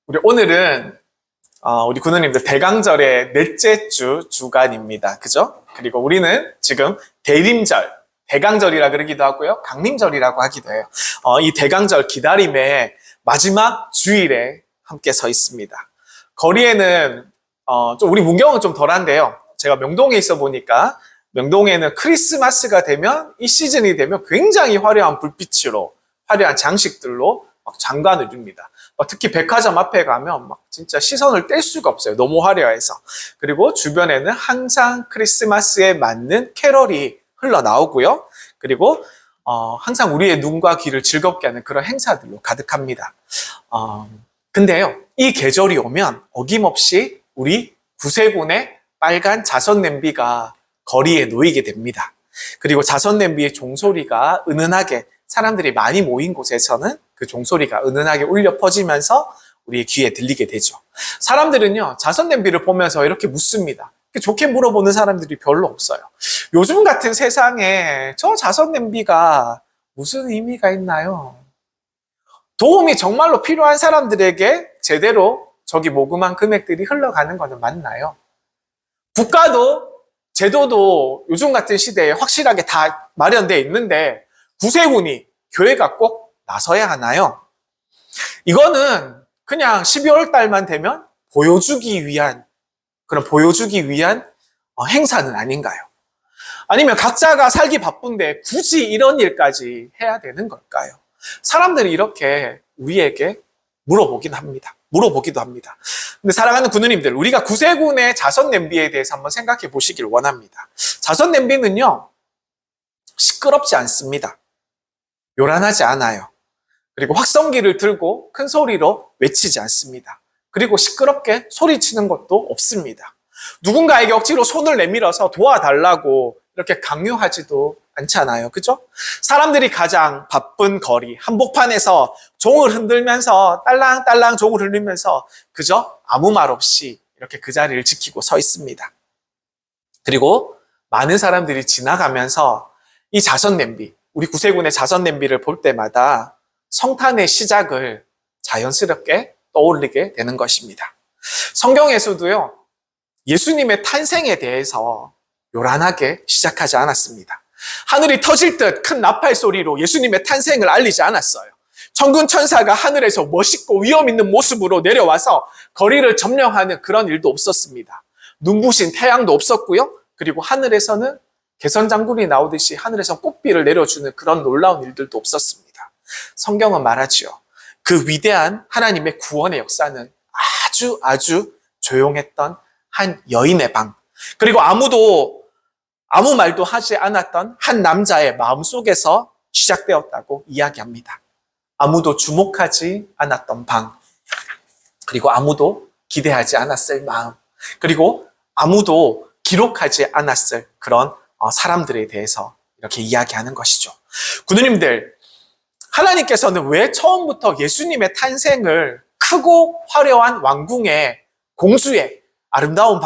우리 오늘은 우리 군우님들 대강절의 넷째 주간입니다. 그죠? 그리고 우리는 지금 대림절, 대강절이라 그러기도 하고요. 강림절이라고 하기도 해요. 이 대강절 기다림의 마지막 주일에 함께 서 있습니다. 거리에는 좀 우리 문경은 좀 덜한데요. 제가 명동에 있어 보니까 명동에는 크리스마스가 되면 이 시즌이 되면 굉장히 화려한 불빛으로 화려한 장식들로 막 장관을 줍니다. 특히 백화점 앞에 가면 막 진짜 시선을 뗄 수가 없어요. 너무 화려해서. 그리고 주변에는 항상 크리스마스에 맞는 캐럴이 흘러나오고요. 그리고 항상 우리의 눈과 귀를 즐겁게 하는 그런 행사들로 가득합니다. 근데요, 이 계절이 오면 어김없이 우리 구세군의 빨간 자선 냄비가 거리에 놓이게 됩니다. 그리고 자선 냄비의 종소리가 은은하게 사람들이 많이 모인 곳에서는 그 종소리가 은은하게 울려 퍼지면서 우리의 귀에 들리게 되죠. 사람들은요, 자선 냄비를 보면서 이렇게 묻습니다. 좋게 물어보는 사람들이 별로 없어요. 요즘 같은 세상에 저 자선 냄비가 무슨 의미가 있나요? 도움이 정말로 필요한 사람들에게 제대로 저기 모금한 금액들이 흘러가는 것은 맞나요? 국가도 제도도 요즘 같은 시대에 확실하게 다 마련되어 있는데 구세군이 교회가 꼭 나서야 하나요? 이거는 그냥 12월 달만 되면 보여주기 위한 행사는 아닌가요? 아니면 각자가 살기 바쁜데 굳이 이런 일까지 해야 되는 걸까요? 사람들이 이렇게 우리에게 물어보기도 합니다. 근데 사랑하는 군우님들, 우리가 구세군의 자선 냄비에 대해서 한번 생각해 보시길 원합니다. 자선 냄비는요, 시끄럽지 않습니다. 요란하지 않아요. 그리고 확성기를 들고 큰 소리로 외치지 않습니다. 그리고 시끄럽게 소리치는 것도 없습니다. 누군가에게 억지로 손을 내밀어서 도와달라고 이렇게 강요하지도 않잖아요. 그죠? 사람들이 가장 바쁜 거리, 한복판에서 종을 흔들면서 딸랑딸랑 종을 흔들면서 그저 아무 말 없이 이렇게 그 자리를 지키고 서 있습니다. 그리고 많은 사람들이 지나가면서 이 자선 냄비, 우리 구세군의 자선 냄비를 볼 때마다 성탄의 시작을 자연스럽게 떠올리게 되는 것입니다. 성경에서도요, 예수님의 탄생에 대해서 요란하게 시작하지 않았습니다. 하늘이 터질 듯 큰 나팔 소리로 예수님의 탄생을 알리지 않았어요. 천군 천사가 하늘에서 멋있고 위험 있는 모습으로 내려와서 거리를 점령하는 그런 일도 없었습니다. 눈부신 태양도 없었고요. 그리고 하늘에서는 개선장군이 나오듯이 하늘에서 꽃비를 내려주는 그런 놀라운 일들도 없었습니다. 성경은 말하지요. 그 위대한 하나님의 구원의 역사는 아주 조용했던 한 여인의 방, 그리고 아무 말도 하지 않았던 한 남자의 마음속에서 시작되었다고 이야기합니다. 아무도 주목하지 않았던 방, 그리고 아무도 기대하지 않았을 마음, 그리고 아무도 기록하지 않았을 그런 사람들에 대해서 이렇게 이야기하는 것이죠. 군우님들, 하나님께서는 왜 처음부터 예수님의 탄생을 크고 화려한 왕궁의 공주의 아름다운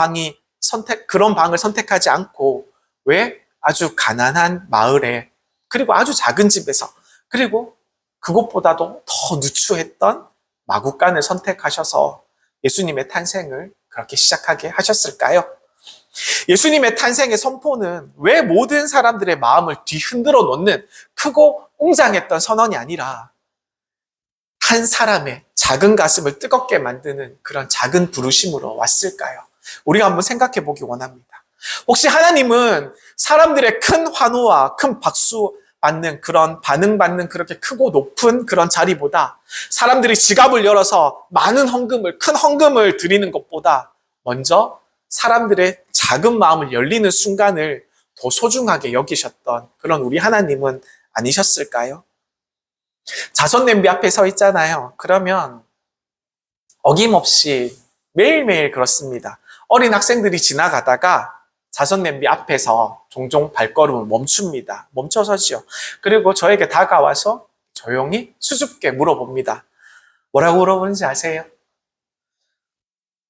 그런 방을 선택하지 않고 왜 아주 가난한 마을에, 그리고 아주 작은 집에서, 그리고 그것보다도 더 누추했던 마구간을 선택하셔서 예수님의 탄생을 그렇게 시작하게 하셨을까요? 예수님의 탄생의 선포는 왜 모든 사람들의 마음을 뒤흔들어 놓는 크고 웅장했던 선언이 아니라 한 사람의 작은 가슴을 뜨겁게 만드는 그런 작은 부르심으로 왔을까요? 우리가 한번 생각해 보기 원합니다. 혹시 하나님은 사람들의 큰 환호와 큰 박수 받는 그런 반응받는 그렇게 크고 높은 그런 자리보다 사람들이 지갑을 열어서 큰 헌금을 드리는 것보다 먼저 사람들의 작은 마음을 열리는 순간을 더 소중하게 여기셨던 그런 우리 하나님은 아니셨을까요? 자선 냄비 앞에 서 있잖아요. 그러면 어김없이 매일매일 그렇습니다. 어린 학생들이 지나가다가 자선 냄비 앞에서 종종 발걸음을 멈춥니다. 멈춰서지요. 그리고 저에게 다가와서 조용히 수줍게 물어봅니다. 뭐라고 물어보는지 아세요?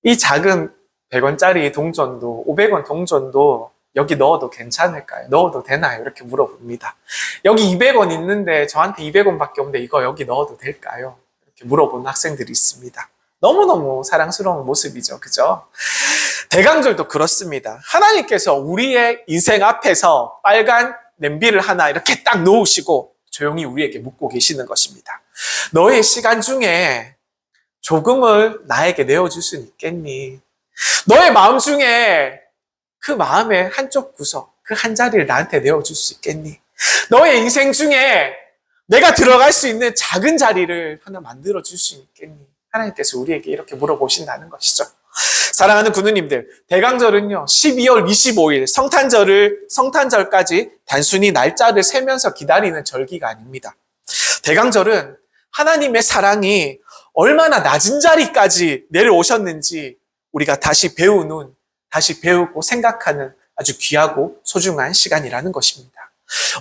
이 작은 100원짜리 동전도 500원 동전도 여기 넣어도 괜찮을까요? 넣어도 되나요? 이렇게 물어봅니다. 여기 200원 있는데 저한테 200원밖에 없는데 이거 여기 넣어도 될까요? 이렇게 물어보는 학생들이 있습니다. 너무너무 사랑스러운 모습이죠. 그죠? 대강절도 그렇습니다. 하나님께서 우리의 인생 앞에서 빨간 냄비를 하나 이렇게 딱 놓으시고 조용히 우리에게 묻고 계시는 것입니다. 너의 시간 중에 조금을 나에게 내어줄 수 있겠니? 너의 마음 중에 그 마음의 한쪽 구석, 그 한 자리를 나한테 내어줄 수 있겠니? 너의 인생 중에 내가 들어갈 수 있는 작은 자리를 하나 만들어줄 수 있겠니? 하나님께서 우리에게 이렇게 물어보신다는 것이죠. 사랑하는 구누님들, 대강절은요, 12월 25일 성탄절까지 단순히 날짜를 세면서 기다리는 절기가 아닙니다. 대강절은 하나님의 사랑이 얼마나 낮은 자리까지 내려오셨는지 우리가 다시 배우고 생각하는 아주 귀하고 소중한 시간이라는 것입니다.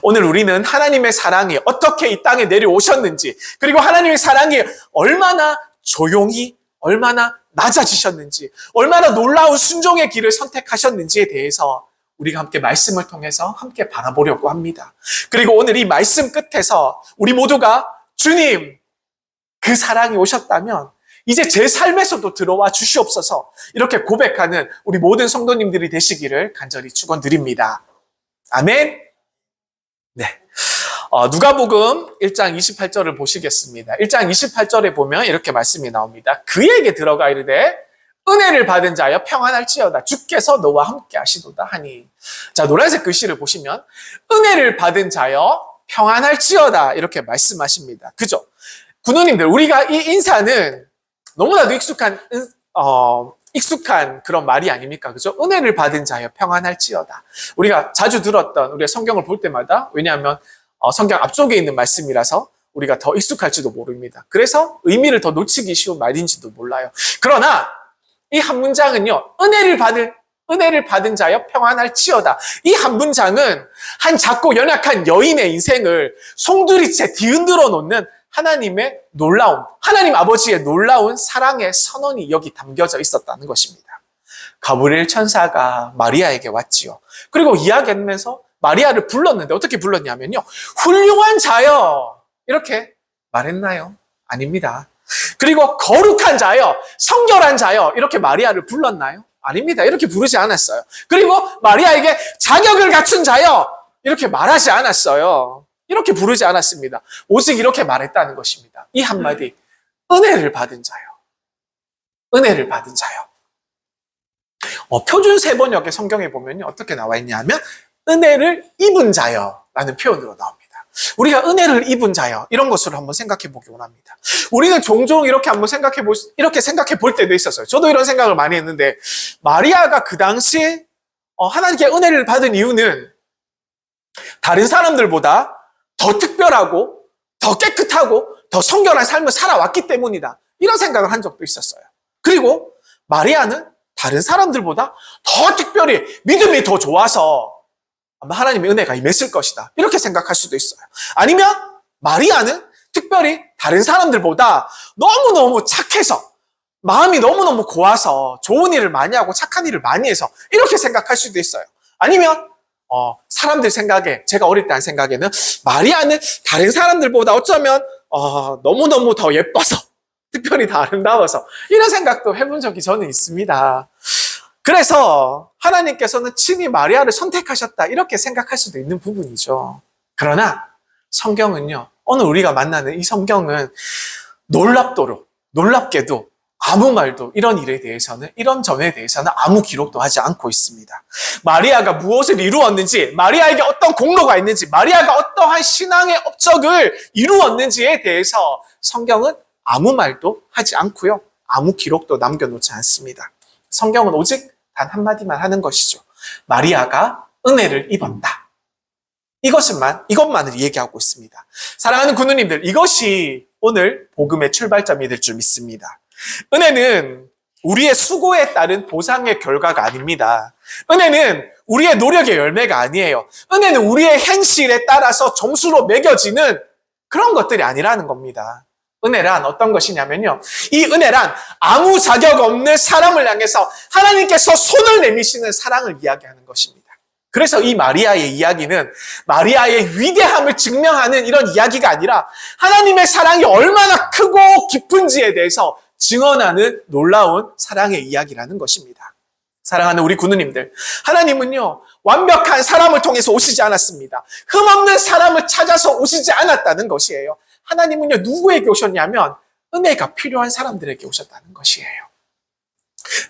오늘 우리는 하나님의 사랑이 어떻게 이 땅에 내려오셨는지, 그리고 하나님의 사랑이 얼마나 조용히, 얼마나 낮아지셨는지, 얼마나 놀라운 순종의 길을 선택하셨는지에 대해서 우리가 함께 말씀을 통해서 함께 바라보려고 합니다. 그리고 오늘 이 말씀 끝에서 우리 모두가 주님, 그 사랑이 오셨다면 이제 제 삶에서도 들어와 주시옵소서, 이렇게 고백하는 우리 모든 성도님들이 되시기를 간절히 축원드립니다. 아멘. 네. 누가복음 1장 28절을 보시겠습니다. 1장 28절에 보면 이렇게 말씀이 나옵니다. 그에게 들어가 이르되 은혜를 받은 자여 평안할지어다, 주께서 너와 함께 하시도다 하니. 자, 노란색 글씨를 보시면 은혜를 받은 자여 평안할지어다 이렇게 말씀하십니다. 그죠? 구누님들, 우리가 이 인사는 너무나도 익숙한 그런 말이 아닙니까? 그죠? 은혜를 받은 자여 평안할지어다. 우리가 자주 들었던, 우리가 성경을 볼 때마다, 왜냐하면 성경 앞쪽에 있는 말씀이라서 우리가 더 익숙할지도 모릅니다. 그래서 의미를 더 놓치기 쉬운 말인지도 몰라요. 그러나 이 한 문장은요, 은혜를 받은 자여 평안할지어다. 이 한 문장은 한 작고 연약한 여인의 인생을 송두리째 뒤흔들어 놓는 하나님의 놀라운, 하나님 아버지의 놀라운 사랑의 선언이 여기 담겨져 있었다는 것입니다. 가브리엘 천사가 마리아에게 왔지요. 그리고 이야기하면서 마리아를 불렀는데 어떻게 불렀냐면요, 훌륭한 자여 이렇게 말했나요? 아닙니다. 그리고 거룩한 자여, 성결한 자여 이렇게 마리아를 불렀나요? 아닙니다. 이렇게 부르지 않았어요. 그리고 마리아에게 자격을 갖춘 자여 이렇게 말하지 않았어요. 이렇게 부르지 않았습니다. 오직 이렇게 말했다는 것입니다. 이 한마디, 은혜를 받은 자요. 은혜를 받은 자요. 표준 세번역의 성경에 보면요, 어떻게 나와 있냐면 은혜를 입은 자요 라는 표현으로 나옵니다. 우리가 은혜를 입은 자요, 이런 것으로 한번 생각해 보기 원합니다. 우리는 종종 이렇게 한번 이렇게 생각해 볼 때도 있었어요. 저도 이런 생각을 많이 했는데, 마리아가 그 당시에 하나님께 은혜를 받은 이유는 다른 사람들보다 더 특별하고 더 깨끗하고 더 성결한 삶을 살아왔기 때문이다, 이런 생각을 한 적도 있었어요. 그리고 마리아는 다른 사람들보다 더 특별히 믿음이 더 좋아서 아마 하나님의 은혜가 임했을 것이다, 이렇게 생각할 수도 있어요. 아니면 마리아는 특별히 다른 사람들보다 너무너무 착해서, 마음이 너무너무 고와서 좋은 일을 많이 하고 착한 일을 많이 해서 이렇게 생각할 수도 있어요. 아니면 사람들 생각에, 제가 어릴 때 한 생각에는 마리아는 다른 사람들보다 어쩌면 너무너무 더 예뻐서, 특별히 더 아름다워서, 이런 생각도 해본 적이 저는 있습니다. 그래서 하나님께서는 친히 마리아를 선택하셨다, 이렇게 생각할 수도 있는 부분이죠. 그러나 성경은요, 오늘 우리가 만나는 이 성경은 놀랍게도 아무 말도 이런 일에 대해서는, 이런 점에 대해서는 아무 기록도 하지 않고 있습니다. 마리아가 무엇을 이루었는지, 마리아에게 어떤 공로가 있는지, 마리아가 어떠한 신앙의 업적을 이루었는지에 대해서 성경은 아무 말도 하지 않고요, 아무 기록도 남겨놓지 않습니다. 성경은 오직 단 한마디만 하는 것이죠. 마리아가 은혜를 입었다. 이것만을 얘기하고 있습니다. 사랑하는 구누님들, 이것이 오늘 복음의 출발점이 될 줄 믿습니다. 은혜는 우리의 수고에 따른 보상의 결과가 아닙니다. 은혜는 우리의 노력의 열매가 아니에요. 은혜는 우리의 행실에 따라서 점수로 매겨지는 그런 것들이 아니라는 겁니다. 은혜란 어떤 것이냐면요, 이 은혜란 아무 자격 없는 사람을 향해서 하나님께서 손을 내미시는 사랑을 이야기하는 것입니다. 그래서 이 마리아의 이야기는 마리아의 위대함을 증명하는 이런 이야기가 아니라 하나님의 사랑이 얼마나 크고 깊은지에 대해서 증언하는 놀라운 사랑의 이야기라는 것입니다. 사랑하는 우리 군우님들, 하나님은요, 완벽한 사람을 통해서 오시지 않았습니다. 흠없는 사람을 찾아서 오시지 않았다는 것이에요. 하나님은요, 누구에게 오셨냐면 은혜가 필요한 사람들에게 오셨다는 것이에요.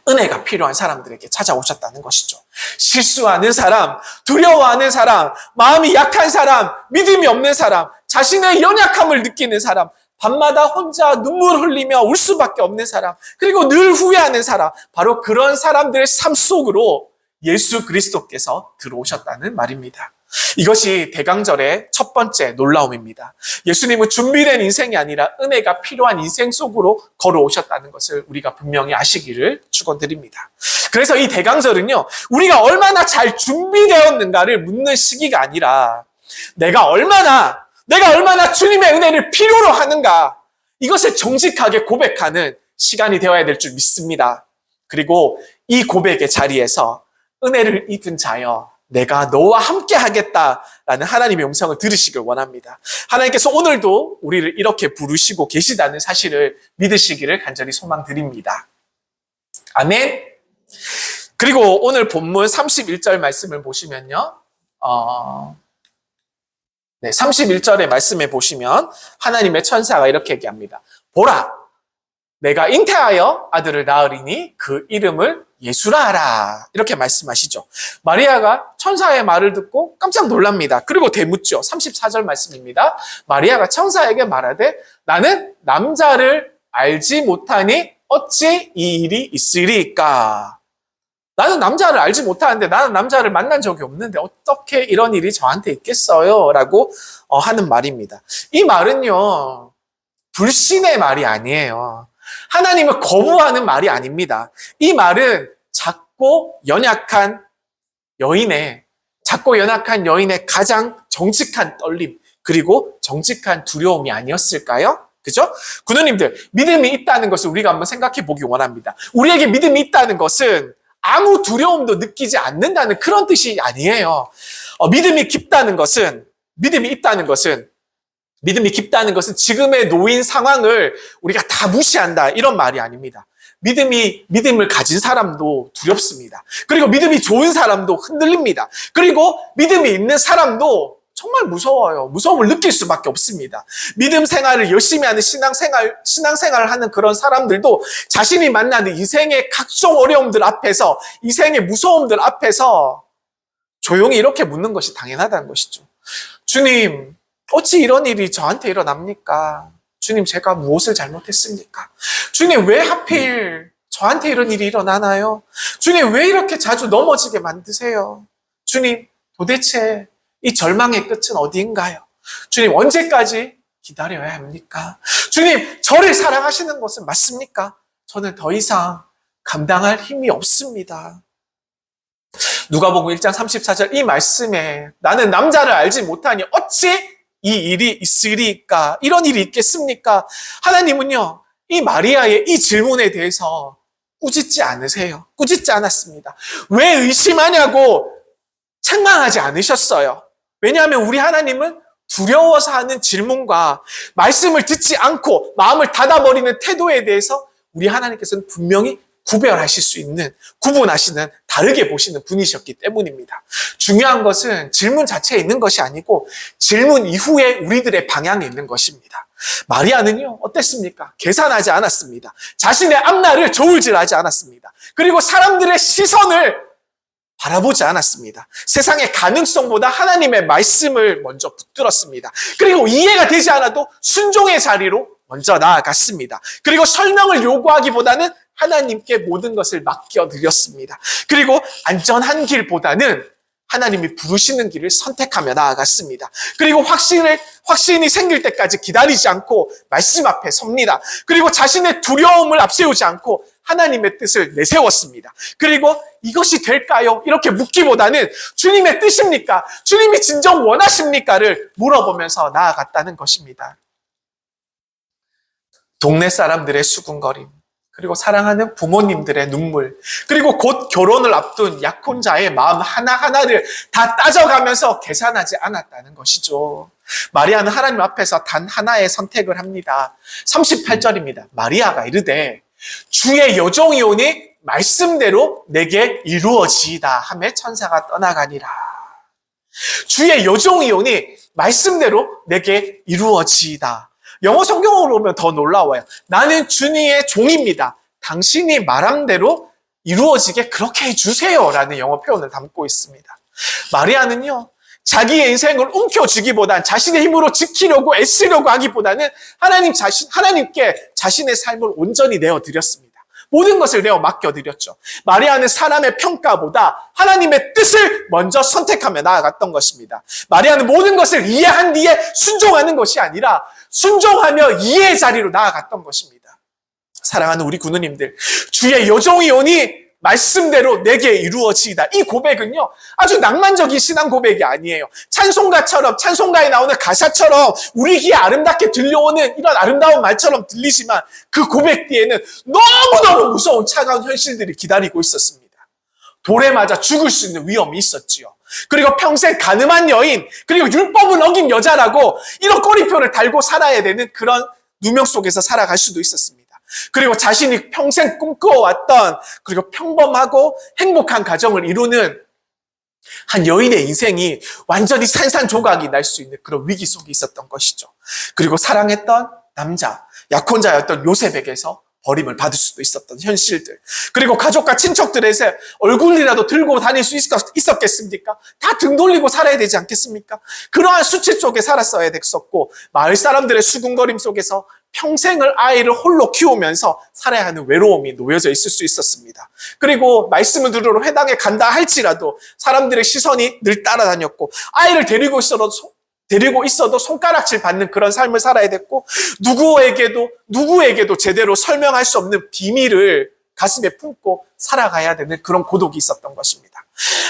은혜가 필요한 사람들에게 찾아오셨다는 것이죠. 실수하는 사람, 두려워하는 사람, 마음이 약한 사람, 믿음이 없는 사람, 자신의 연약함을 느끼는 사람, 밤마다 혼자 눈물 흘리며 울 수밖에 없는 사람, 그리고 늘 후회하는 사람, 바로 그런 사람들의 삶 속으로 예수 그리스도께서 들어오셨다는 말입니다. 이것이 대강절의 첫 번째 놀라움입니다. 예수님은 준비된 인생이 아니라 은혜가 필요한 인생 속으로 걸어오셨다는 것을 우리가 분명히 아시기를 축원드립니다. 그래서 이 대강절은요, 우리가 얼마나 잘 준비되었는가를 묻는 시기가 아니라 내가 얼마나 주님의 은혜를 필요로 하는가, 이것을 정직하게 고백하는 시간이 되어야 될 줄 믿습니다. 그리고 이 고백의 자리에서 은혜를 입은 자여 내가 너와 함께 하겠다라는 하나님의 음성을 들으시길 원합니다. 하나님께서 오늘도 우리를 이렇게 부르시고 계시다는 사실을 믿으시기를 간절히 소망드립니다. 아멘. 그리고 오늘 본문 31절 말씀을 보시면요. 31절의 말씀에 보시면 하나님의 천사가 이렇게 얘기합니다. 보라, 내가 잉태하여 아들을 낳으리니 그 이름을 예수라 하라. 이렇게 말씀하시죠. 마리아가 천사의 말을 듣고 깜짝 놀랍니다. 그리고 대묻죠. 34절 말씀입니다. 마리아가 천사에게 말하되 나는 남자를 알지 못하니 어찌 이 일이 있으리까? 나는 남자를 알지 못하는데, 나는 남자를 만난 적이 없는데 어떻게 이런 일이 저한테 있겠어요? 라고 하는 말입니다. 이 말은요, 불신의 말이 아니에요. 하나님을 거부하는 말이 아닙니다. 이 말은 작고 연약한 여인의 가장 정직한 떨림, 그리고 정직한 두려움이 아니었을까요? 그죠? 군우님들, 믿음이 있다는 것을 우리가 한번 생각해 보기 원합니다. 우리에게 믿음이 있다는 것은 아무 두려움도 느끼지 않는다는 그런 뜻이 아니에요. 믿음이 깊다는 것은 지금의 놓인 상황을 우리가 다 무시한다, 이런 말이 아닙니다. 믿음을 가진 사람도 두렵습니다. 그리고 믿음이 좋은 사람도 흔들립니다. 그리고 믿음이 있는 사람도 정말 무서워요. 무서움을 느낄 수밖에 없습니다. 믿음 생활을 열심히 하는 신앙생활을 하는 그런 사람들도 자신이 만나는 인생의 각종 어려움들 앞에서, 인생의 무서움들 앞에서 조용히 이렇게 묻는 것이 당연하다는 것이죠. 주님, 어찌 이런 일이 저한테 일어납니까? 주님, 제가 무엇을 잘못했습니까? 주님, 왜 하필 저한테 이런 일이 일어나나요? 주님, 왜 이렇게 자주 넘어지게 만드세요? 주님, 도대체 이 절망의 끝은 어디인가요? 주님, 언제까지 기다려야 합니까? 주님, 저를 사랑하시는 것은 맞습니까? 저는 더 이상 감당할 힘이 없습니다. 누가복음 1장 34절 이 말씀에 나는 남자를 알지 못하니 어찌 이 일이 있으리까? 이런 일이 있겠습니까? 하나님은요, 이 마리아의 이 질문에 대해서 꾸짖지 않으세요. 꾸짖지 않았습니다. 왜 의심하냐고 책망하지 않으셨어요. 왜냐하면 우리 하나님은 두려워서 하는 질문과 말씀을 듣지 않고 마음을 닫아버리는 태도에 대해서 우리 하나님께서는 분명히 구분하시는, 다르게 보시는 분이셨기 때문입니다. 중요한 것은 질문 자체에 있는 것이 아니고 질문 이후에 우리들의 방향에 있는 것입니다. 마리아는요, 어땠습니까? 계산하지 않았습니다. 자신의 앞날을 저울질하지 않았습니다. 그리고 사람들의 시선을 바라보지 않았습니다. 세상의 가능성보다 하나님의 말씀을 먼저 붙들었습니다. 그리고 이해가 되지 않아도 순종의 자리로 먼저 나아갔습니다. 그리고 설명을 요구하기보다는 하나님께 모든 것을 맡겨드렸습니다. 그리고 안전한 길보다는 하나님이 부르시는 길을 선택하며 나아갔습니다. 그리고 확신이 생길 때까지 기다리지 않고 말씀 앞에 섭니다. 그리고 자신의 두려움을 앞세우지 않고 하나님의 뜻을 내세웠습니다. 그리고 이것이 될까요? 이렇게 묻기보다는 주님의 뜻입니까? 주님이 진정 원하십니까?를 물어보면서 나아갔다는 것입니다. 동네 사람들의 수군거림, 그리고 사랑하는 부모님들의 눈물, 그리고 곧 결혼을 앞둔 약혼자의 마음 하나하나를 다 따져가면서 계산하지 않았다는 것이죠. 마리아는 하나님 앞에서 단 하나의 선택을 합니다. 38절입니다. 마리아가 이르되 주의 여종이오니 말씀대로 내게 이루어지이다 하며 천사가 떠나가니라. 주의 여종이오니 말씀대로 내게 이루어지이다. 영어 성경으로 보면 더 놀라워요. 나는 주님의 종입니다. 당신이 말한 대로 이루어지게 그렇게 해주세요 라는 영어 표현을 담고 있습니다. 마리아는요, 자기의 인생을 움켜쥐기보단 자신의 힘으로 지키려고 애쓰려고 하기보다는 하나님께 자신의 삶을 온전히 내어드렸습니다. 모든 것을 내어 맡겨드렸죠. 마리아는 사람의 평가보다 하나님의 뜻을 먼저 선택하며 나아갔던 것입니다. 마리아는 모든 것을 이해한 뒤에 순종하는 것이 아니라 순종하며 이해의 자리로 나아갔던 것입니다. 사랑하는 우리 구누님들, 주의 여종이오니 말씀대로 내게 이루어지이다. 이 고백은요, 아주 낭만적인 신앙 고백이 아니에요. 찬송가에 나오는 가사처럼 우리 귀에 아름답게 들려오는 이런 아름다운 말처럼 들리지만 그 고백 뒤에는 너무너무 무서운 차가운 현실들이 기다리고 있었습니다. 돌에 맞아 죽을 수 있는 위험이 있었지요. 그리고 평생 가늠한 여인, 그리고 율법을 어긴 여자라고 이런 꼬리표를 달고 살아야 되는 그런 누명 속에서 살아갈 수도 있었습니다. 그리고 자신이 평생 꿈꿔왔던 그리고 평범하고 행복한 가정을 이루는 한 여인의 인생이 완전히 산산조각이 날 수 있는 그런 위기 속에 있었던 것이죠. 그리고 사랑했던 남자, 약혼자였던 요셉에게서 버림을 받을 수도 있었던 현실들. 그리고 가족과 친척들에서 얼굴이라도 들고 다닐 수 있었겠습니까? 다 등 돌리고 살아야 되지 않겠습니까? 그러한 수치 속에 살았어야 됐었고, 마을 사람들의 수군거림 속에서 평생을 아이를 홀로 키우면서 살아야 하는 외로움이 놓여져 있을 수 있었습니다. 그리고 말씀을 들으러 회당에 간다 할지라도 사람들의 시선이 늘 따라다녔고, 아이를 데리고 있어도 손가락질 받는 그런 삶을 살아야 됐고, 누구에게도 제대로 설명할 수 없는 비밀을 가슴에 품고 살아가야 되는 그런 고독이 있었던 것입니다.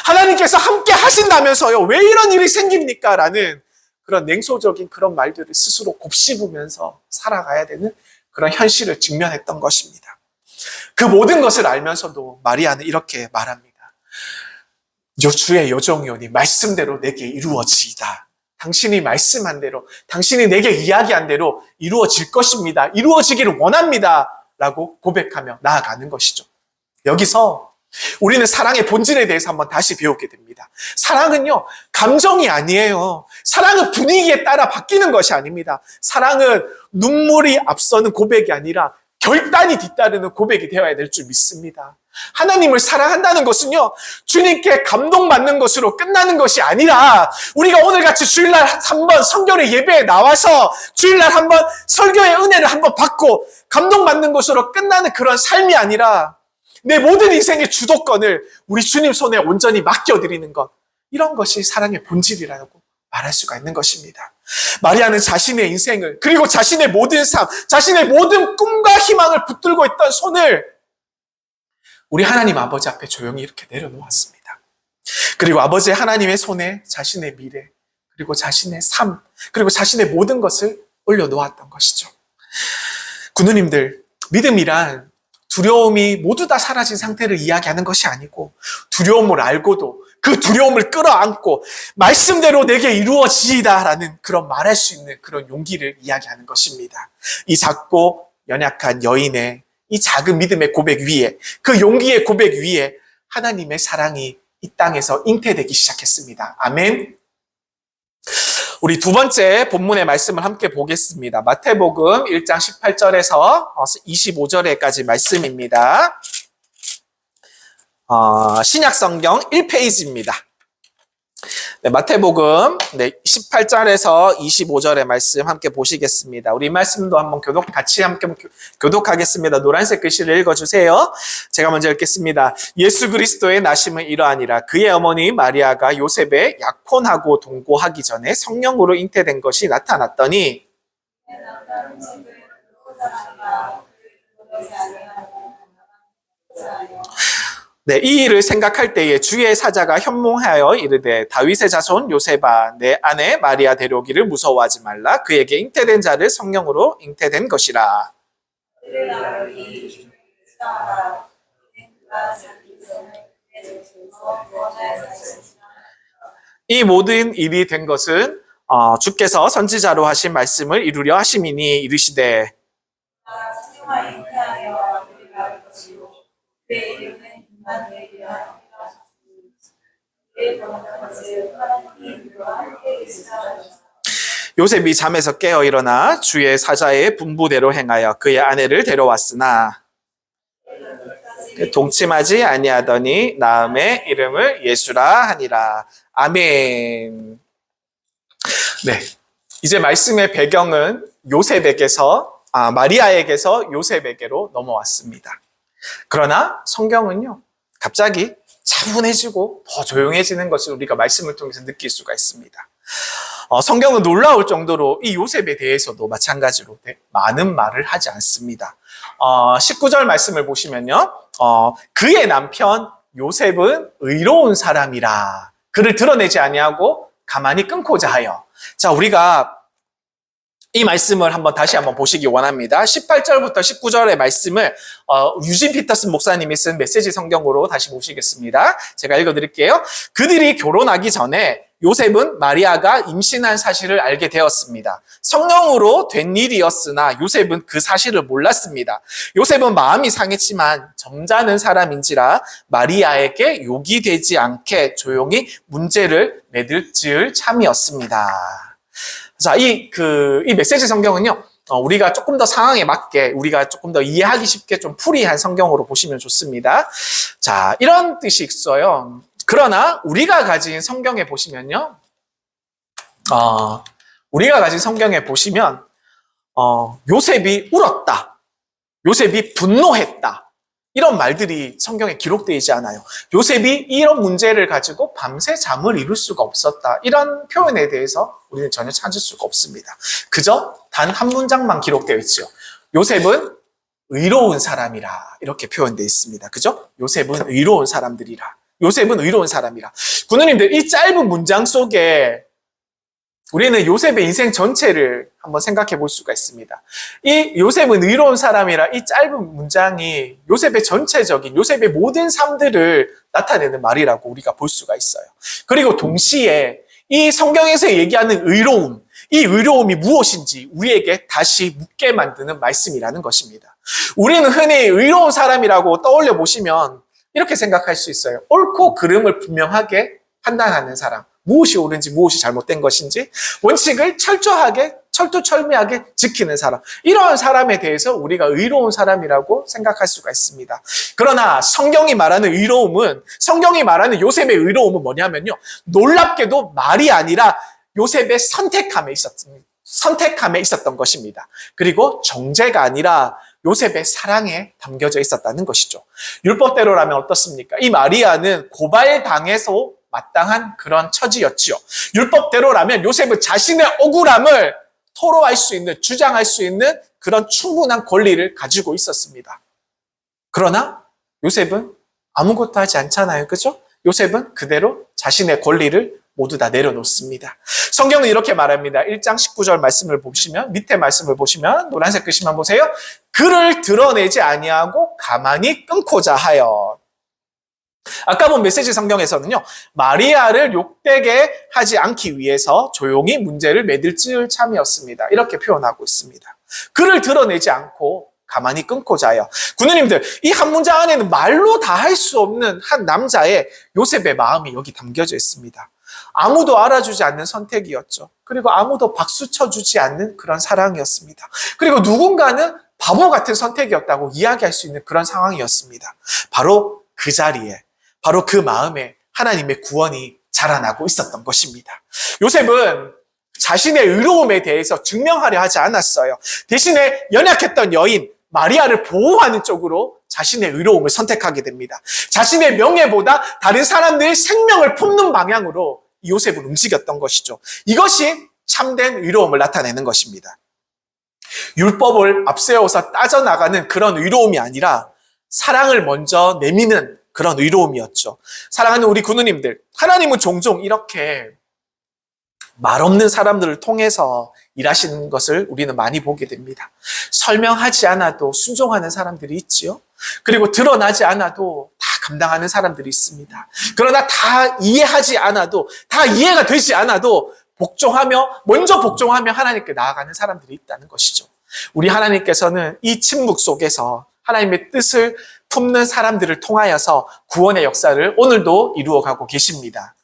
하나님께서 함께 하신다면서요, 왜 이런 일이 생깁니까? 라는 그런 냉소적인 그런 말들을 스스로 곱씹으면서 살아가야 되는 그런 현실을 직면했던 것입니다. 그 모든 것을 알면서도 마리아는 이렇게 말합니다. 주의 여종이오니 말씀대로 내게 이루어지이다. 당신이 말씀한 대로, 당신이 내게 이야기한 대로 이루어질 것입니다. 이루어지기를 원합니다. 라고 고백하며 나아가는 것이죠. 여기서 우리는 사랑의 본질에 대해서 한번 다시 배우게 됩니다. 사랑은요, 감정이 아니에요. 사랑은 분위기에 따라 바뀌는 것이 아닙니다. 사랑은 눈물이 앞서는 고백이 아니라 결단이 뒤따르는 고백이 되어야 될 줄 믿습니다. 하나님을 사랑한다는 것은요, 주님께 감동받는 것으로 끝나는 것이 아니라, 우리가 오늘같이 주일날 한번 성결의 예배에 나와서 주일날 한번 설교의 은혜를 한번 받고 감동받는 것으로 끝나는 그런 삶이 아니라, 내 모든 인생의 주도권을 우리 주님 손에 온전히 맡겨드리는 것, 이런 것이 사랑의 본질이라고 말할 수가 있는 것입니다. 마리아는 자신의 인생을, 그리고 자신의 모든 삶, 자신의 모든 꿈과 희망을 붙들고 있던 손을 우리 하나님 아버지 앞에 조용히 이렇게 내려놓았습니다. 그리고 아버지 하나님의 손에 자신의 미래, 그리고 자신의 삶, 그리고 자신의 모든 것을 올려놓았던 것이죠. 구누님들, 믿음이란 두려움이 모두 다 사라진 상태를 이야기하는 것이 아니고, 두려움을 알고도 그 두려움을 끌어안고 말씀대로 내게 이루어지이다라는 그런 말할 수 있는 그런 용기를 이야기하는 것입니다. 이 작고 연약한 여인의 이 작은 믿음의 고백 위에, 그 용기의 고백 위에 하나님의 사랑이 이 땅에서 잉태되기 시작했습니다. 아멘. 우리 두 번째 본문의 말씀을 함께 보겠습니다. 마태복음 1장 18절에서 25절에까지 말씀입니다. 신약성경 1페이지입니다. 네, 마태복음 18절에서 25절의 말씀 함께 보시겠습니다. 우리 말씀도 한번 같이 함께 교독하겠습니다. 노란색 글씨를 읽어주세요. 제가 먼저 읽겠습니다. 예수 그리스도의 나심은 이러하니라. 그의 어머니 마리아가 요셉의 약혼하고 동거하기 전에 성령으로 잉태된 것이 나타났더니 네, 이 일을 생각할 때에 주의 사자가 현몽하여 이르되 다윗의 자손 요셉아 내 아내 마리아 데려오기를 무서워하지 말라. 그에게 잉태된 자를 성령으로 잉태된 것이라. 이 모든 일이 된 것은 주께서 선지자로 하신 말씀을 이루려 하심이니 이르시되 성령과 잉태하여 아들을 낳을 것이요 그의 이름은 임마누엘이라 하셨으니 그의 번역한 것을 하나님과 함께 계시다. 요셉이 잠에서 깨어 일어나 주의 사자의 분부대로 행하여 그의 아내를 데려왔으나 동침하지 아니하더니 나음의 이름을 예수라 하니라. 아멘. 네, 이제 말씀의 배경은 마리아에게서 요셉에게로 넘어왔습니다. 그러나 성경은요, 갑자기 차분해지고 더 조용해지는 것을 우리가 말씀을 통해서 느낄 수가 있습니다. 성경은 놀라울 정도로 이 요셉에 대해서도 마찬가지로 많은 말을 하지 않습니다. 19절 말씀을 보시면요, 그의 남편 요셉은 의로운 사람이라 그를 드러내지 아니하고 가만히 끊고자 하여. 자, 우리가 이 말씀을 다시 한번 보시기 원합니다. 18절부터 19절의 말씀을 유진 피터슨 목사님이 쓴 메시지 성경으로 다시 보시겠습니다. 제가 읽어드릴게요. 그들이 결혼하기 전에 요셉은 마리아가 임신한 사실을 알게 되었습니다. 성령으로 된 일이었으나 요셉은 그 사실을 몰랐습니다. 요셉은 마음이 상했지만 점잖은 사람인지라 마리아에게 욕이 되지 않게 조용히 문제를 지을 참이었습니다. 자, 이 메시지 성경은요, 우리가 조금 더 상황에 맞게, 우리가 조금 더 이해하기 쉽게 좀 풀이한 성경으로 보시면 좋습니다. 자, 이런 뜻이 있어요. 그러나 우리가 가진 성경에 보시면요, 요셉이 울었다, 요셉이 분노했다, 이런 말들이 성경에 기록되지 않아요. 요셉이 이런 문제를 가지고 밤새 잠을 이룰 수가 없었다, 이런 표현에 대해서 우리는 전혀 찾을 수가 없습니다. 그저 단 한 문장만 기록되어 있죠. 요셉은 의로운 사람이라, 이렇게 표현되어 있습니다. 그죠? 요셉은 의로운 사람들이라. 요셉은 의로운 사람이라. 군우님들, 이 짧은 문장 속에 우리는 요셉의 인생 전체를 한번 생각해 볼 수가 있습니다. 이 요셉은 의로운 사람이라, 이 짧은 문장이 요셉의 전체적인, 요셉의 모든 삶들을 나타내는 말이라고 우리가 볼 수가 있어요. 그리고 동시에 이 성경에서 얘기하는 의로움, 이 의로움이 무엇인지 우리에게 다시 묻게 만드는 말씀이라는 것입니다. 우리는 흔히 의로운 사람이라고 떠올려 보시면 이렇게 생각할 수 있어요. 옳고 그름을 분명하게 판단하는 사람, 무엇이 옳은지 무엇이 잘못된 것인지 원칙을 철두철미하게 지키는 사람, 이러한 사람에 대해서 우리가 의로운 사람이라고 생각할 수가 있습니다. 그러나 성경이 말하는 의로움은, 성경이 말하는 요셉의 의로움은 뭐냐면요, 놀랍게도 말이 아니라 요셉의 선택함에 있었던 것입니다. 그리고 정죄가 아니라 요셉의 사랑에 담겨져 있었다는 것이죠. 율법대로라면 어떻습니까? 이 마리아는 고발당해서 마땅한 그런 처지였지요. 율법대로라면 요셉은 자신의 억울함을 토로할 수 있는, 주장할 수 있는 그런 충분한 권리를 가지고 있었습니다. 그러나 요셉은 아무것도 하지 않잖아요. 그죠? 요셉은 그대로 자신의 권리를 모두 다 내려놓습니다. 성경은 이렇게 말합니다. 1장 19절 말씀을 보시면, 밑에 말씀을 보시면, 노란색 글씨만 보세요. 그를 드러내지 아니하고 가만히 끊고자 하여. 아까 본 메시지 성경에서는요, 마리아를 욕되게 하지 않기 위해서 조용히 문제를 지을 참이었습니다, 이렇게 표현하고 있습니다. 그를 드러내지 않고 가만히 끊고자 하여. 군우님들, 이 한 문장 안에는 말로 다 할 수 없는 한 남자의, 요셉의 마음이 여기 담겨져 있습니다. 아무도 알아주지 않는 선택이었죠. 그리고 아무도 박수 쳐주지 않는 그런 사랑이었습니다. 그리고 누군가는 바보 같은 선택이었다고 이야기할 수 있는 그런 상황이었습니다. 바로 그 자리에, 바로 그 마음에 하나님의 구원이 자라나고 있었던 것입니다. 요셉은 자신의 의로움에 대해서 증명하려 하지 않았어요. 대신에 연약했던 여인 마리아를 보호하는 쪽으로 자신의 의로움을 선택하게 됩니다. 자신의 명예보다 다른 사람들의 생명을 품는 방향으로 요셉은 움직였던 것이죠. 이것이 참된 의로움을 나타내는 것입니다. 율법을 앞세워서 따져나가는 그런 의로움이 아니라 사랑을 먼저 내미는 그런 의로움이었죠. 사랑하는 우리 군우님들, 하나님은 종종 이렇게 말없는 사람들을 통해서 일하시는 것을 우리는 많이 보게 됩니다. 설명하지 않아도 순종하는 사람들이 있지요. 그리고 드러나지 않아도 다 감당하는 사람들이 있습니다. 그러나 다 이해하지 않아도, 다 이해가 되지 않아도 먼저 복종하며 하나님께 나아가는 사람들이 있다는 것이죠. 우리 하나님께서는 이 침묵 속에서 하나님의 뜻을 품는 사람들을 통하여서 구원의 역사를 오늘도 이루어가고 계십니다.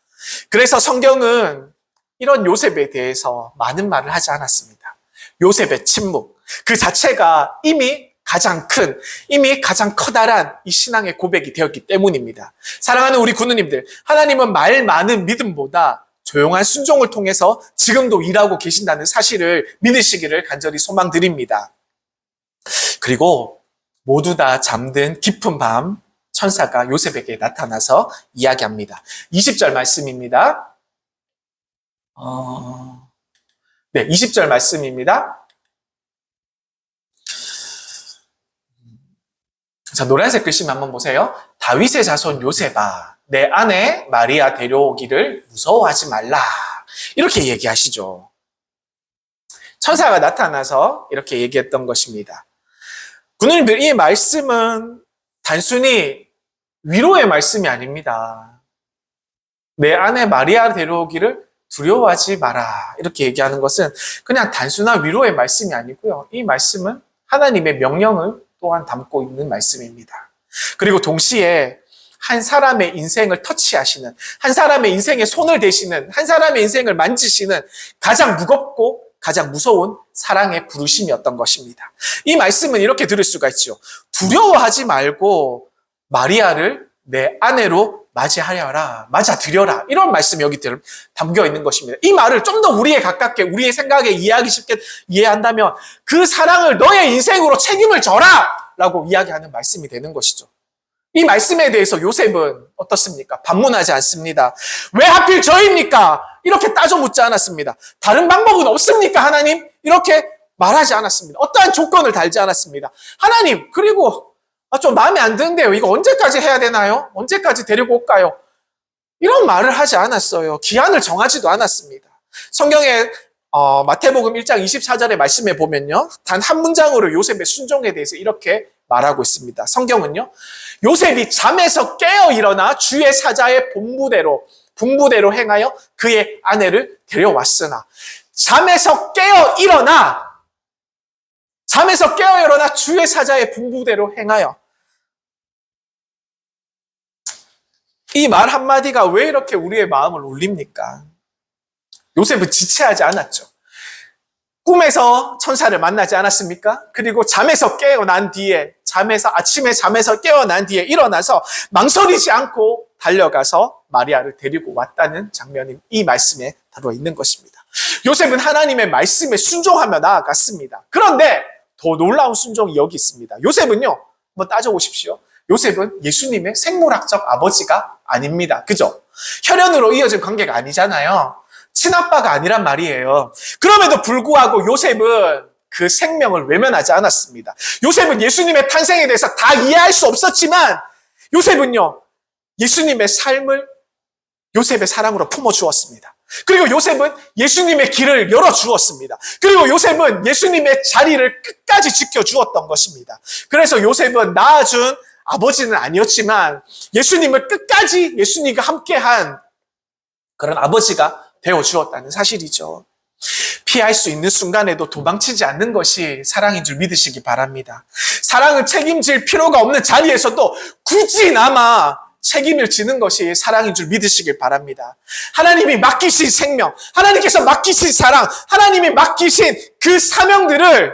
그래서 성경은 이런 요셉에 대해서 많은 말을 하지 않았습니다. 요셉의 침묵, 그 자체가 이미 가장 커다란 이 신앙의 고백이 되었기 때문입니다. 사랑하는 우리 군우님들, 하나님은 말 많은 믿음보다 조용한 순종을 통해서 지금도 일하고 계신다는 사실을 믿으시기를 간절히 소망드립니다. 그리고 모두 다 잠든 깊은 밤 천사가 요셉에게 나타나서 이야기합니다. 20절 말씀입니다. 20절 말씀입니다. 자, 노란색 글씨 한번 보세요. 다윗의 자손 요셉아, 내 아내 마리아 데려오기를 무서워하지 말라. 이렇게 얘기하시죠. 천사가 나타나서 이렇게 얘기했던 것입니다. 부모님들, 이 말씀은 단순히 위로의 말씀이 아닙니다. 내 아내 마리아 데려오기를 두려워하지 마라. 이렇게 얘기하는 것은 그냥 단순한 위로의 말씀이 아니고요. 이 말씀은 하나님의 명령을 또한 담고 있는 말씀입니다. 그리고 동시에 한 사람의 인생을 터치하시는, 한 사람의 인생에 손을 대시는, 한 사람의 인생을 만지시는 가장 무겁고 가장 무서운 사랑의 부르심이었던 것입니다. 이 말씀은 이렇게 들을 수가 있죠. 두려워하지 말고 마리아를 내 아내로 맞아들여라. 이런 말씀이 여기 담겨 있는 것입니다. 이 말을 좀 더 우리에 가깝게, 우리의 생각에 이해하기 쉽게 이해한다면 그 사랑을 너의 인생으로 책임을 져라! 라고 이야기하는 말씀이 되는 것이죠. 이 말씀에 대해서 요셉은 어떻습니까? 반문하지 않습니다. 왜 하필 저입니까? 이렇게 따져 묻지 않았습니다. 다른 방법은 없습니까, 하나님? 이렇게 말하지 않았습니다. 어떠한 조건을 달지 않았습니다. 하나님, 그리고 좀 마음에 안 드는데요. 이거 언제까지 해야 되나요? 언제까지 데리고 올까요? 이런 말을 하지 않았어요. 기한을 정하지도 않았습니다. 성경에 마태복음 1장 24절의 말씀에 보면요. 단 한 문장으로 요셉의 순종에 대해서 이렇게 말하고 있습니다. 성경은요. 요셉이 잠에서 깨어 일어나 주의 사자의 분부대로 행하여 그의 아내를 데려왔으나 잠에서 깨어 일어나 주의 사자의 분부대로 행하여. 이 말 한마디가 왜 이렇게 우리의 마음을 울립니까? 요셉은 지체하지 않았죠. 꿈에서 천사를 만나지 않았습니까? 그리고 아침에 잠에서 깨어난 뒤에 일어나서 망설이지 않고 달려가서 마리아를 데리고 왔다는 장면이 이 말씀에 들어있는 것입니다. 요셉은 하나님의 말씀에 순종하며 나아갔습니다. 그런데 더 놀라운 순종이 여기 있습니다. 요셉은요, 한번 따져보십시오. 요셉은 예수님의 생물학적 아버지가 아닙니다. 그죠? 혈연으로 이어진 관계가 아니잖아요. 친아빠가 아니란 말이에요. 그럼에도 불구하고 요셉은 그 생명을 외면하지 않았습니다. 요셉은 예수님의 탄생에 대해서 다 이해할 수 없었지만 요셉은요, 예수님의 삶을 요셉의 사랑으로 품어주었습니다. 그리고 요셉은 예수님의 길을 열어주었습니다. 그리고 요셉은 예수님의 자리를 끝까지 지켜주었던 것입니다. 그래서 요셉은 낳아준 아버지는 아니었지만 예수님을 끝까지 예수님과 함께한 그런 아버지가 되어주었다는 사실이죠. 피할 수 있는 순간에도 도망치지 않는 것이 사랑인 줄 믿으시기 바랍니다. 사랑은 책임질 필요가 없는 자리에서도 굳이나마 책임을 지는 것이 사랑인 줄 믿으시길 바랍니다. 하나님이 맡기신 생명, 하나님께서 맡기신 사랑, 하나님이 맡기신 그 사명들을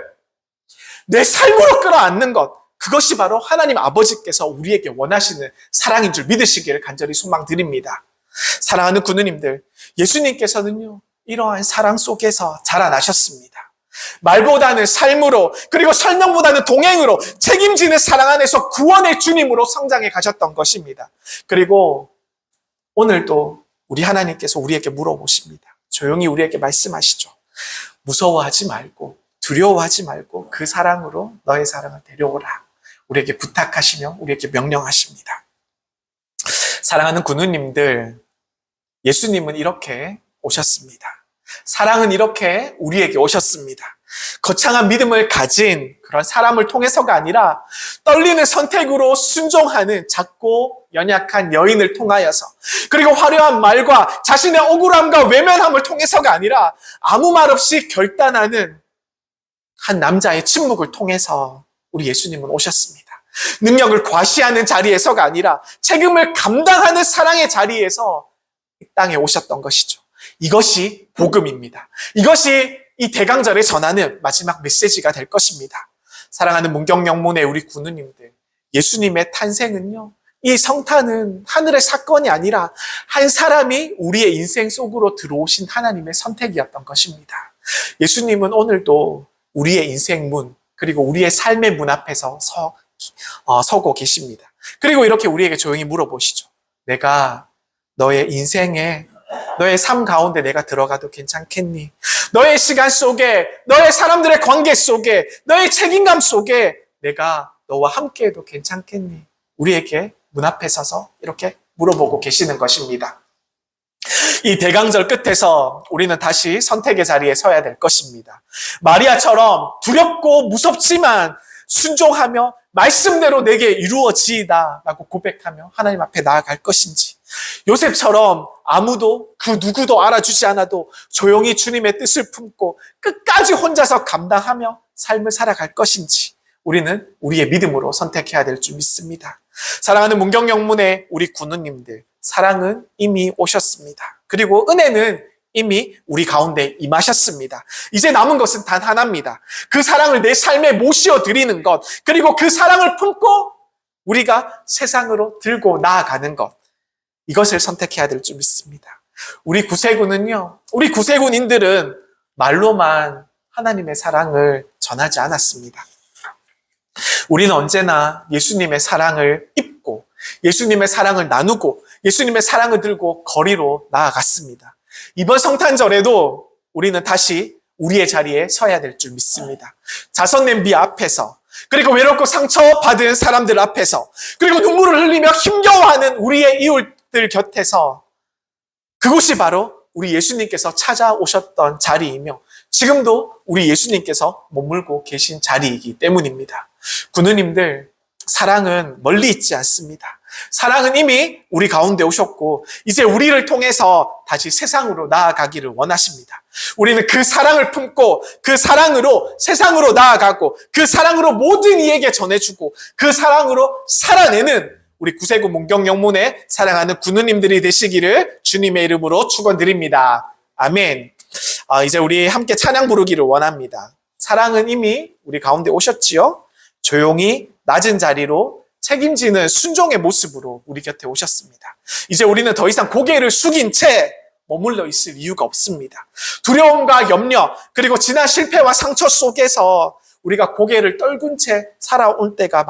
내 삶으로 끌어안는 것, 그것이 바로 하나님 아버지께서 우리에게 원하시는 사랑인 줄 믿으시기를 간절히 소망드립니다. 사랑하는 군우님들, 예수님께서는요, 이러한 사랑 속에서 자라나셨습니다. 말보다는 삶으로, 그리고 설명보다는 동행으로 책임지는 사랑 안에서 구원의 주님으로 성장해 가셨던 것입니다. 그리고 오늘도 우리 하나님께서 우리에게 물어보십니다. 조용히 우리에게 말씀하시죠. 무서워하지 말고, 두려워하지 말고 그 사랑으로 너의 사랑을 데려오라. 우리에게 부탁하시며 우리에게 명령하십니다. 사랑하는 군우님들, 예수님은 이렇게 오셨습니다. 사랑은 이렇게 우리에게 오셨습니다. 거창한 믿음을 가진 그런 사람을 통해서가 아니라 떨리는 선택으로 순종하는 작고 연약한 여인을 통하여서, 그리고 화려한 말과 자신의 억울함과 외면함을 통해서가 아니라 아무 말 없이 결단하는 한 남자의 침묵을 통해서 우리 예수님은 오셨습니다. 능력을 과시하는 자리에서가 아니라 책임을 감당하는 사랑의 자리에서 이 땅에 오셨던 것이죠. 이것이 복음입니다. 이것이 이 대강절에 전하는 마지막 메시지가 될 것입니다. 사랑하는 문경영문의 우리 군우님들, 예수님의 탄생은요, 이 성탄은 하늘의 사건이 아니라 한 사람이 우리의 인생 속으로 들어오신 하나님의 선택이었던 것입니다. 예수님은 오늘도 우리의 인생 문, 그리고 우리의 삶의 문 앞에서 서고 계십니다. 그리고 이렇게 우리에게 조용히 물어보시죠. 내가 너의 인생에, 너의 삶 가운데 내가 들어가도 괜찮겠니? 너의 시간 속에, 너의 사람들의 관계 속에, 너의 책임감 속에 내가 너와 함께해도 괜찮겠니? 우리에게 문 앞에 서서 이렇게 물어보고 계시는 것입니다. 이 대강절 끝에서 우리는 다시 선택의 자리에 서야 될 것입니다. 마리아처럼 두렵고 무섭지만 순종하며 말씀대로 내게 이루어지이다 라고 고백하며 하나님 앞에 나아갈 것인지, 요셉처럼 아무도 그 누구도 알아주지 않아도 조용히 주님의 뜻을 품고 끝까지 혼자서 감당하며 삶을 살아갈 것인지, 우리는 우리의 믿음으로 선택해야 될 줄 믿습니다. 사랑하는 문경영문의 우리 군우님들, 사랑은 이미 오셨습니다. 그리고 은혜는 이미 우리 가운데 임하셨습니다. 이제 남은 것은 단 하나입니다. 그 사랑을 내 삶에 모시어 드리는 것, 그리고 그 사랑을 품고 우리가 세상으로 들고 나아가는 것, 이것을 선택해야 될 줄 믿습니다. 우리 구세군인들은 말로만 하나님의 사랑을 전하지 않았습니다. 우리는 언제나 예수님의 사랑을 입고 예수님의 사랑을 나누고 예수님의 사랑을 들고 거리로 나아갔습니다. 이번 성탄절에도 우리는 다시 우리의 자리에 서야 될 줄 믿습니다. 자선 냄비 앞에서, 그리고 외롭고 상처받은 사람들 앞에서, 그리고 눈물을 흘리며 힘겨워하는 우리의 이웃들 곁에서, 그곳이 바로 우리 예수님께서 찾아오셨던 자리이며 지금도 우리 예수님께서 머물고 계신 자리이기 때문입니다. 군우님들, 사랑은 멀리 있지 않습니다. 사랑은 이미 우리 가운데 오셨고 이제 우리를 통해서 다시 세상으로 나아가기를 원하십니다. 우리는 그 사랑을 품고 그 사랑으로 세상으로 나아가고 그 사랑으로 모든 이에게 전해주고 그 사랑으로 살아내는 우리 구세군 문경영문의 사랑하는 군우님들이 되시기를 주님의 이름으로 축원드립니다. 아멘. 이제 우리 함께 찬양 부르기를 원합니다. 사랑은 이미 우리 가운데 오셨지요. 조용히 낮은 자리로 책임지는 순종의 모습으로 우리 곁에 오셨습니다. 이제 우리는 더 이상 고개를 숙인 채 머물러 있을 이유가 없습니다. 두려움과 염려, 그리고 지난 실패와 상처 속에서 우리가 고개를 떨군 채 살아온 때가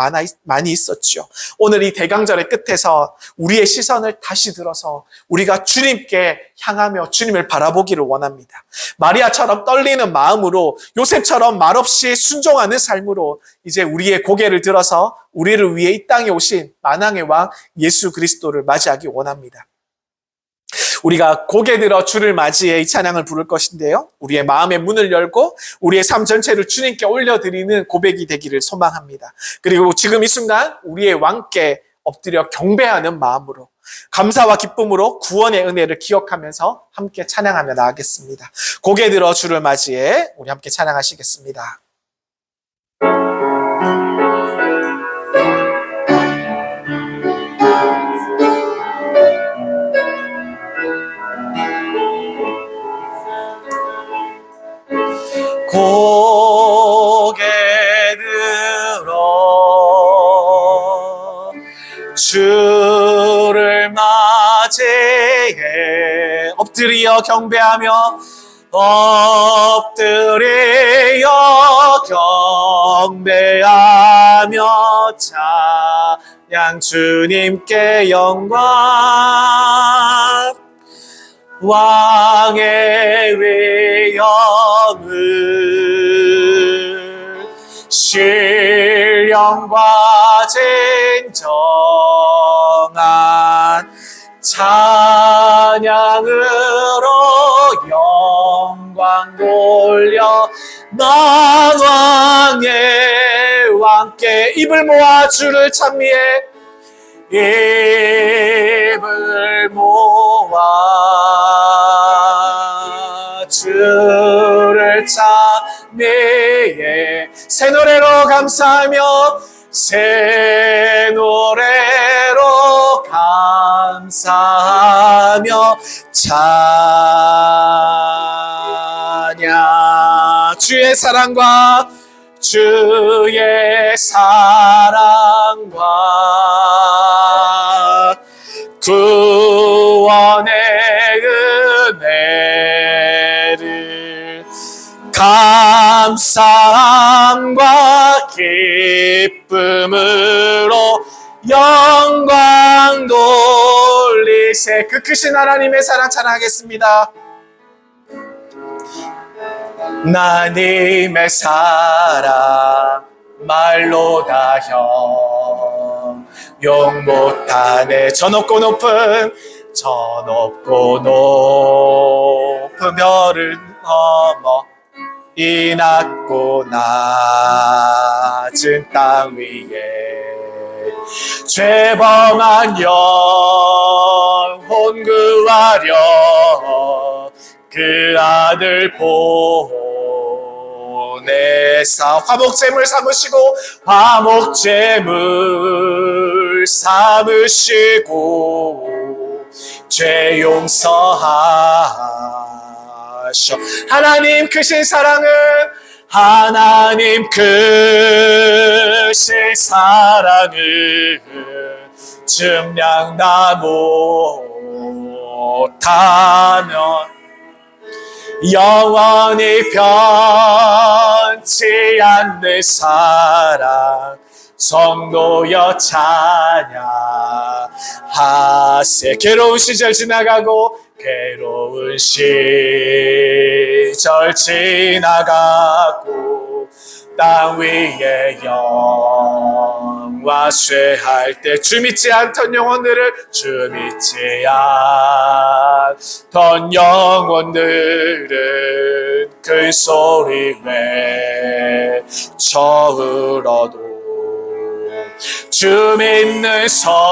많이 있었죠. 오늘 이 대강절의 끝에서 우리의 시선을 다시 들어서 우리가 주님께 향하며 주님을 바라보기를 원합니다. 마리아처럼 떨리는 마음으로, 요셉처럼 말없이 순종하는 삶으로 이제 우리의 고개를 들어서 우리를 위해 이 땅에 오신 만왕의 왕 예수 그리스도를 맞이하기 원합니다. 우리가 고개 들어 주를 맞이해 이 찬양을 부를 것인데요. 우리의 마음의 문을 열고 우리의 삶 전체를 주님께 올려드리는 고백이 되기를 소망합니다. 그리고 지금 이 순간 우리의 왕께 엎드려 경배하는 마음으로, 감사와 기쁨으로 구원의 은혜를 기억하면서 함께 찬양하며 나아가겠습니다. 고개 들어 주를 맞이해 우리 함께 찬양하시겠습니다. 고개 들어 주를 맞이해 엎드려 경배하며 찬양 주님께 영광 왕의 위엄을 신령과 진정한 찬양으로 영광 돌려 난 왕의 우리와 함께 입을 모아 주를 찬미해. 입을 모아 주를 찬미해. 새 노래로 감사하며 새 노래로 감사하며 찬양. 주의 사랑과 주의 사랑과 구원의 은혜를 감사함과 기쁨으로 영광 돌리세. 그 크신 하나님의 사랑 찬양하겠습니다. 하나님의 사랑 말로 다 형용 못하네. 저 높고 높은 별을 넘어 이 낮고 낮은 땅 위에 죄범한 영혼 구하려 그 아들 보내사 화목제물 삼으시고 죄 용서하셔. 하나님 크신 사랑은 증량 다 못하면 영원히 변치 않는 사랑 성도여 찬양하세. 괴로운 시절 지나가고 땅 위에 영화 쇠할 때 주 믿지 않던 영혼들을 그 소리 외쳐 울어도 주 믿는 성도들에게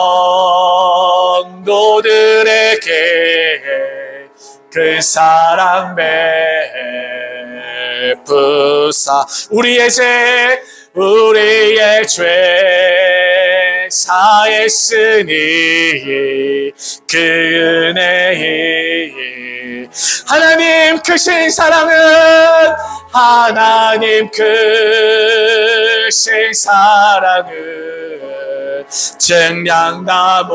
그 사랑 베푸사 우리의 죄 사했으니 그 은혜에 하나님 크신 사랑은 증량 다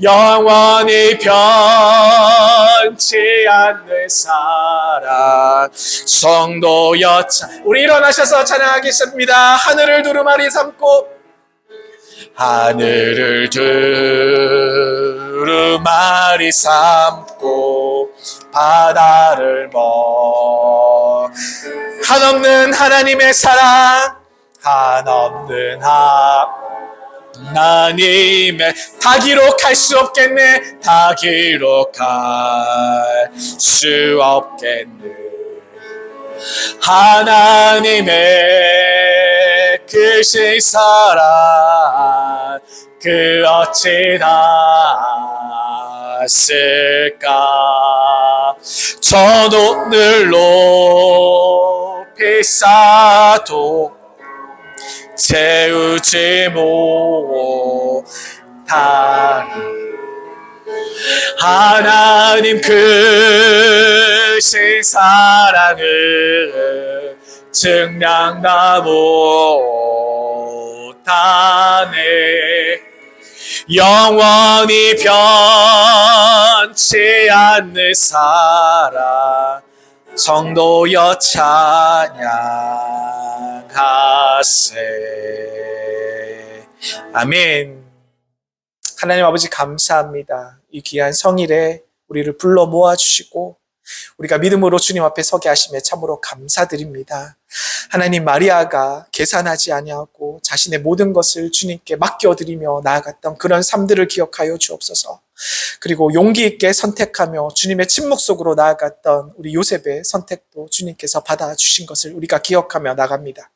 영원히 변치 않는 사랑 성도여 우리 일어나셔서 찬양하겠습니다. 하늘을 두루마리 삼고 바다를 한없는 하나님의 사랑 한없는 하나님의 다 기록할 수 없겠네. 하나님의 크신 사랑 그 어찌 닿았을까. 저 눈을 높이 쌓아도 채우지 못한 하나님 크신 사랑을 증량 다 못하네. 영원히 변치 않는 사랑 성도여 찬양하세. 아멘. 하나님 아버지 감사합니다. 이 귀한 성일에 우리를 불러 모아주시고 우리가 믿음으로 주님 앞에 서게 하심에 참으로 감사드립니다. 하나님, 마리아가 계산하지 아니하고 자신의 모든 것을 주님께 맡겨드리며 나아갔던 그런 삶들을 기억하여 주옵소서. 그리고 용기 있게 선택하며 주님의 침묵 속으로 나아갔던 우리 요셉의 선택도 주님께서 받아주신 것을 우리가 기억하며 나갑니다.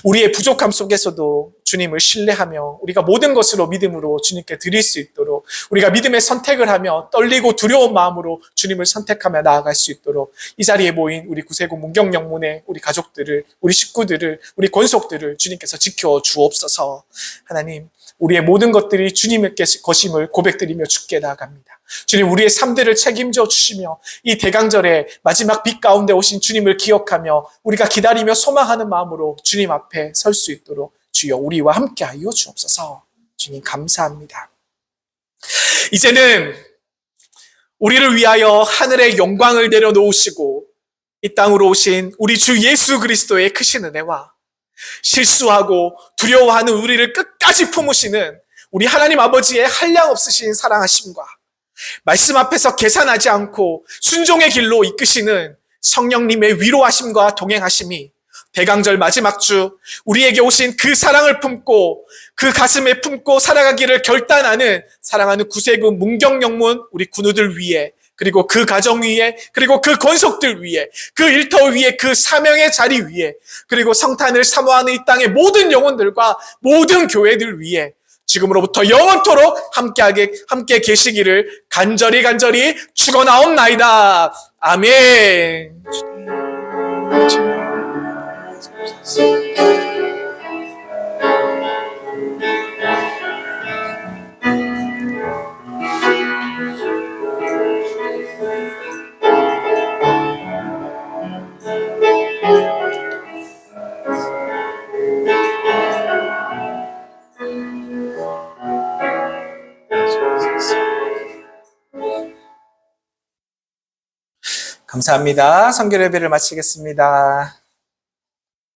우리의 부족함 속에서도 주님을 신뢰하며 우리가 모든 것으로 믿음으로 주님께 드릴 수 있도록, 우리가 믿음의 선택을 하며 떨리고 두려운 마음으로 주님을 선택하며 나아갈 수 있도록 이 자리에 모인 우리 구세구 문경영문의 우리 가족들을, 우리 식구들을, 우리 권속들을 주님께서 지켜 주옵소서. 하나님, 우리의 모든 것들이 주님의 것임을 고백드리며 주께 나아갑니다. 주님, 우리의 삶들을 책임져 주시며 이 대강절의 마지막 빛 가운데 오신 주님을 기억하며 우리가 기다리며 소망하는 마음으로 주님 앞에 설 수 있도록 주여 우리와 함께 하여 주옵소서. 주님 감사합니다. 이제는 우리를 위하여 하늘의 영광을 내려놓으시고 이 땅으로 오신 우리 주 예수 그리스도의 크신 은혜와 실수하고 두려워하는 우리를 끝까지 품으시는 우리 하나님 아버지의 한량없으신 사랑하심과 말씀 앞에서 계산하지 않고 순종의 길로 이끄시는 성령님의 위로하심과 동행하심이 대강절 마지막 주 우리에게 오신 그 사랑을 품고 그 가슴에 품고 살아가기를 결단하는 사랑하는 구세구 문경영문 우리 군우들 위해, 그리고 그 가정 위에, 그리고 그 권속들 위에, 그 일터 위에, 그 사명의 자리 위에, 그리고 성탄을 사모하는 이 땅의 모든 영혼들과 모든 교회들 위에 지금으로부터 영원토록 함께 계시기를 간절히 축원하옵나이다. 아멘. 감사합니다. 선교 예배를 마치겠습니다.